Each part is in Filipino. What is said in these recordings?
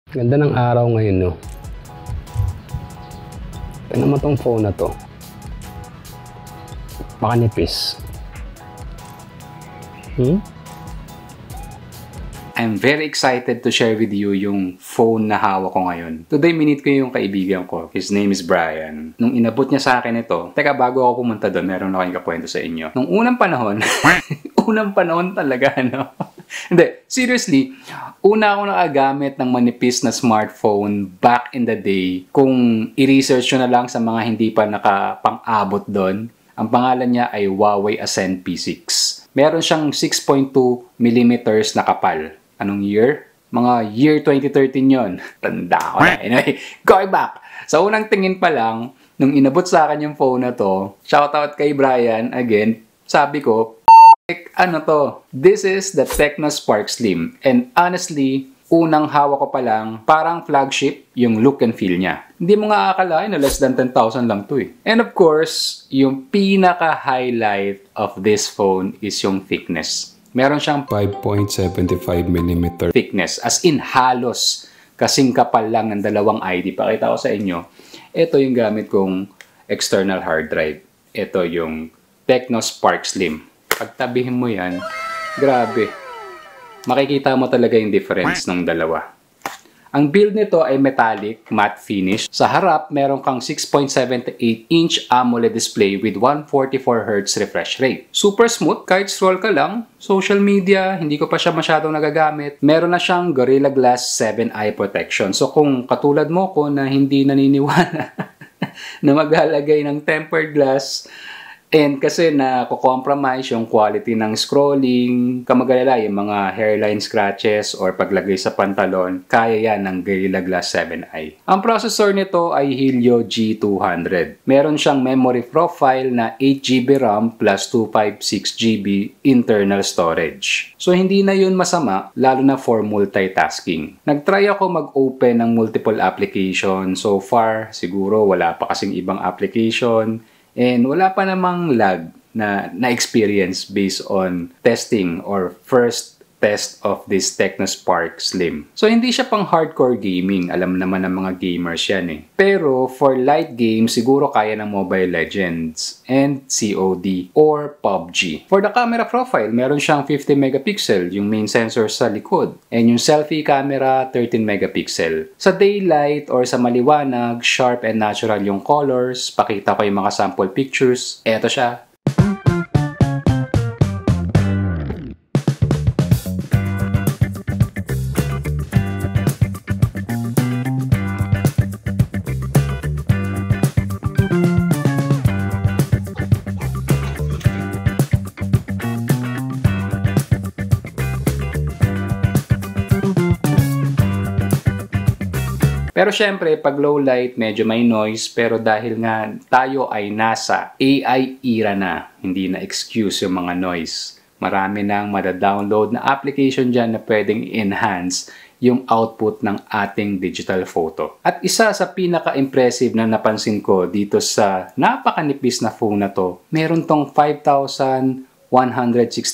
Ganda ng araw ngayon, no? Tignan mo tong phone na to. Makanipis. I'm very excited to share with you yung phone na hawak ko ngayon. Today, minute ko yung kaibigan ko. His name is Brian. Nung inabot niya sa akin ito, teka, bago ako pumunta doon, meron akong ikakwento sa inyo. Nung unang panahon, unang panahon talaga, no? Hindi, seriously, una ako nakagamit ng manipis na smartphone back in the day. Kung i-research nyo na lang sa mga hindi pa nakapang-abot doon, ang pangalan niya ay Huawei Ascend P6. Meron siyang 6.2mm na kapal. Anong year? Mga year 2013 yon. Tanda ko na. Anyway, going back. Sa unang tingin pa lang, nung inabot sa akin yung phone na to, shoutout kay Brian, again, sabi ko, ano to? This is the Tecno Spark Slim. And honestly, unang hawak ko pa lang, parang flagship yung look and feel niya. Hindi mo nga akalain na less than 10,000 lang to eh. And of course, yung pinaka-highlight of this phone is yung thickness. Meron siyang 5.75mm thickness. As in, halos kasing kapal lang ng dalawang ID. Pakita ko sa inyo. Ito yung gamit kong external hard drive. Ito yung Tecno Spark Slim. Pagtabihin mo yan, grabe. Makikita mo talaga yung difference ng dalawa. Ang build nito ay metallic matte finish. Sa harap, meron kang 6.78-inch AMOLED display with 144Hz refresh rate. Super smooth, kahit scroll ka lang. Social media, hindi ko pa siya masyadong nagagamit. Meron na siyang Gorilla Glass 7 eye protection. So kung katulad mo ko na hindi naniniwala na maglalagay ng tempered glass, and kasi na-compromise yung quality ng scrolling, kamagalala yung mga hairline scratches or paglagay sa pantalon, kaya yan ng Gorilla Glass 7i. Ang processor nito ay Helio G200. Meron siyang memory profile na 8GB RAM plus 256GB internal storage. So hindi na yun masama, lalo na for multitasking. Nag-try ako mag-open ng multiple application. So far, siguro wala pa kasing ibang application. And wala pa namang lag na experience based on testing or first test of this Tecno Spark Slim. So hindi siya pang hardcore gaming, alam naman ng mga gamers yan eh. Pero for light games, siguro kaya ng Mobile Legends and COD or PUBG. For the camera profile, meron siyang 50 megapixel, yung main sensor sa likod. And yung selfie camera, 13 megapixel. Sa daylight or sa maliwanag, sharp and natural yung colors. Pakita ko yung mga sample pictures. Eto siya. Pero syempre, pag low light, medyo may noise. Pero dahil nga tayo ay nasa AI era na, hindi na excuse yung mga noise. Marami nang mada-download na application dyan na pwedeng enhance yung output ng ating digital photo. At isa sa pinaka-impressive na napansin ko dito sa napakanipis na phone na to, meron tong 5,160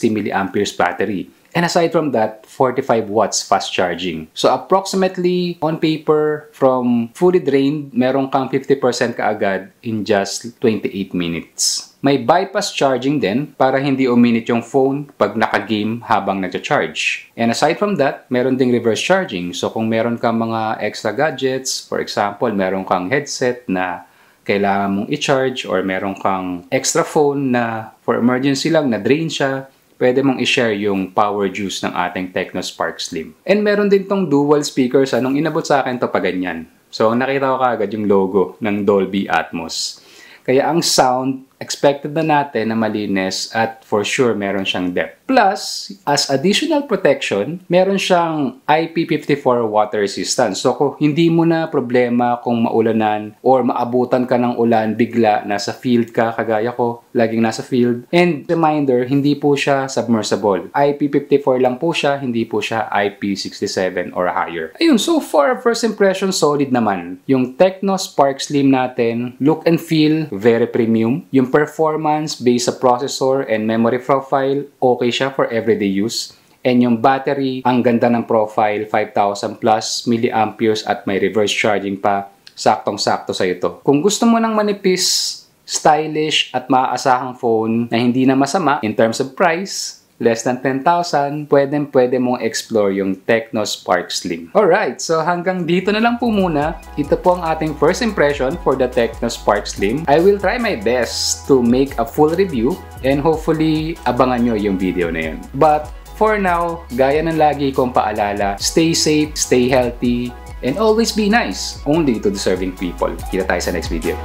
mAh battery. And aside from that, 45 watts fast charging. So approximately, on paper, from fully drained, meron kang 50% kaagad in just 28 minutes. May bypass charging din para hindi uminit yung phone pag naka-game habang nagcha-charge. And aside from that, meron ding reverse charging. So kung meron kang mga extra gadgets, for example, meron kang headset na kailangan mong i-charge or meron kang extra phone na for emergency lang, na drain siya, pwede mong i-share yung power juice ng ating Tecno Spark Slim. And meron din tong dual speakers. Nung inabot sa akin to pa ganyan. So nakita ko kaagad yung logo ng Dolby Atmos. Kaya ang sound, expected na natin na malinis at for sure meron siyang depth. Plus, as additional protection, meron siyang IP54 water resistance. So kung hindi mo na problema kung maulanan or maabutan ka ng ulan bigla, nasa field ka, kagaya ko, laging nasa field. And reminder, hindi po siya submersible. IP54 lang po siya, hindi po siya IP67 or higher. Ayun, so far, first impression, solid naman. Yung Tecno Spark Slim natin, look and feel, very premium. Yung performance based sa processor and memory profile, okay siya for everyday use. And yung battery, ang ganda ng profile, 5,000 plus milliamperes at may reverse charging pa. Saktong-sakto sa ito. Kung gusto mo ng manipis, stylish at maaasahang phone na hindi na masama in terms of price, less than 10,000, pwede mong explore yung Tecno Spark Slim. Alright, so hanggang dito na lang po muna. Ito po ang ating first impression for the Tecno Spark Slim. I will try my best to make a full review and hopefully abangan nyo yung video na yun. But for now, gaya ng lagi kong paalala, stay safe, stay healthy, and always be nice only to deserving people. Kita tayo sa next video.